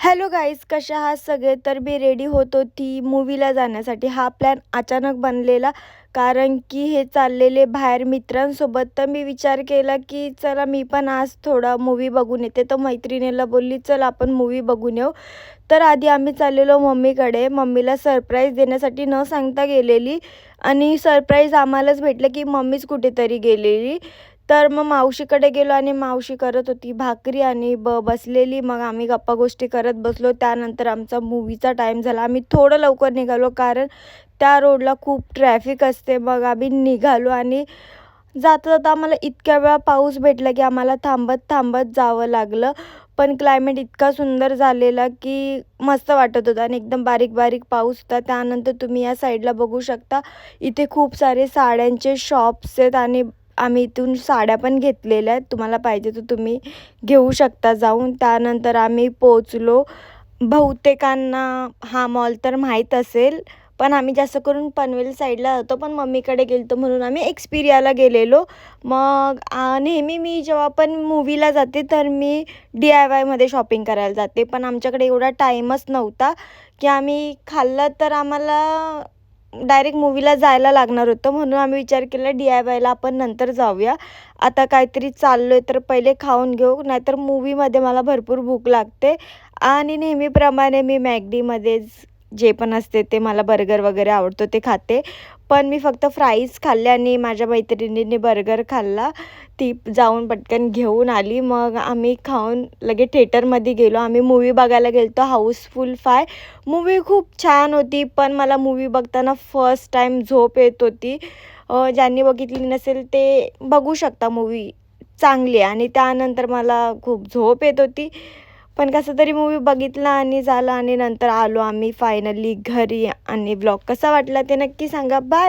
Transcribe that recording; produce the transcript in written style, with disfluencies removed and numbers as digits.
Hello guys, कशा आहात सगळे. तर मी रेडी होत होती मूवीला जाण्यासाठी. हा प्लॅन अचानक बनलेला, कारण की हे चाललेले बाहेर मित्रांसोबत. तर मी विचार केला की चला मी पण आज थोडा मूवी बघून येते. तर मैत्रिणीला बोलली चल आपण मूवी बघून येऊ. तर आधी आम्ही चाललेलो मम्मीकडे. मम्मीला सरप्राईज देण्यासाठी न सांगता गेलेली, आणि सरप्राईज आम्हालाच भेटलं की मम्मीच कुठेतरी गेलेली. तर मग मावशीकडे गेलो आणि मावशी करत होती भाकरी आणि बसलेली. मग आम्ही गप्पा गोष्टी करत बसलो. त्यानंतर आमचा मूवीचा टाईम झाला. आम्ही थोडं लवकर निघालो, कारण त्या रोडला खूप ट्रॅफिक असते. मग आम्ही निघालो आणि जाता जाता आम्हाला इतक्या वेळा पाऊस भेटला की आम्हाला थांबत थांबत जावं लागलं. पण क्लायमेट इतका सुंदर झालेला की मस्त वाटत होतं, आणि एकदम बारीक बारीक पाऊस होता. त्यानंतर तुम्ही या साईडला बघू शकता, इथे खूप सारे साड्यांचे शॉप्स आहेत, आणि आम्ही इथून साड्या पण घेतलेल्या आहेत. तुम्हाला पाहिजे तर तुम्ही घेऊ शकता जाऊन. त्यानंतर आम्ही पोचलो. बहुतेकांना हा मॉल तर माहीत असेल, पण आम्ही जास्त करून पनवेल साईडला होतो. पण मम्मीकडे गेलो म्हणून आम्ही एक्सपिरियाला गेलेलो. मग नेहमी मी जेव्हा पण मूवीला जाते तर मी DIYमध्ये शॉपिंग करायला जाते. पण आमच्याकडे एवढा टाईमच नव्हता की आम्ही खाल्लं तर आम्हाला डायरेक्ट मूवीला जायला लागणार होतं. म्हणून आम्ही विचार केला DIYला आपण नंतर जाऊया. आता काहीतरी चाललो आहे तर पहिले खाऊन घेऊ, नाहीतर मूवीमध्ये मला भरपूर भूक लागते. आणि नेहमीप्रमाणे मी मॅकडीमध्येच जे पण असते ते, मला बर्गर वगैरे आवडतो ते खाते. पण मी फक्त फ्राईज खाल्ले आणि माझ्या मैत्रिणींनी बर्गर खाल्ला. ती जाऊन पटकन घेऊन आली. मग आम्ही खाऊन लगेच थिएटरमध्ये गेलो. आम्ही मूवी बघायला गेलो होतो हाऊसफुल 5. मूवी खूप छान होती, पण मला मूवी बघताना फर्स्ट टाईम झोप येत होती. ज्यांनी बघितली नसेल ते बघू शकता, मूवी चांगली आहे. आणि त्यानंतर मला खूप झोप येत होती, पण कसं तरी मूवी बघितला आणि झालं, आणि नंतर आलो आम्ही फायनली घरी. आणि ब्लॉग कसा वाटला ते नक्की सांगा. बाय.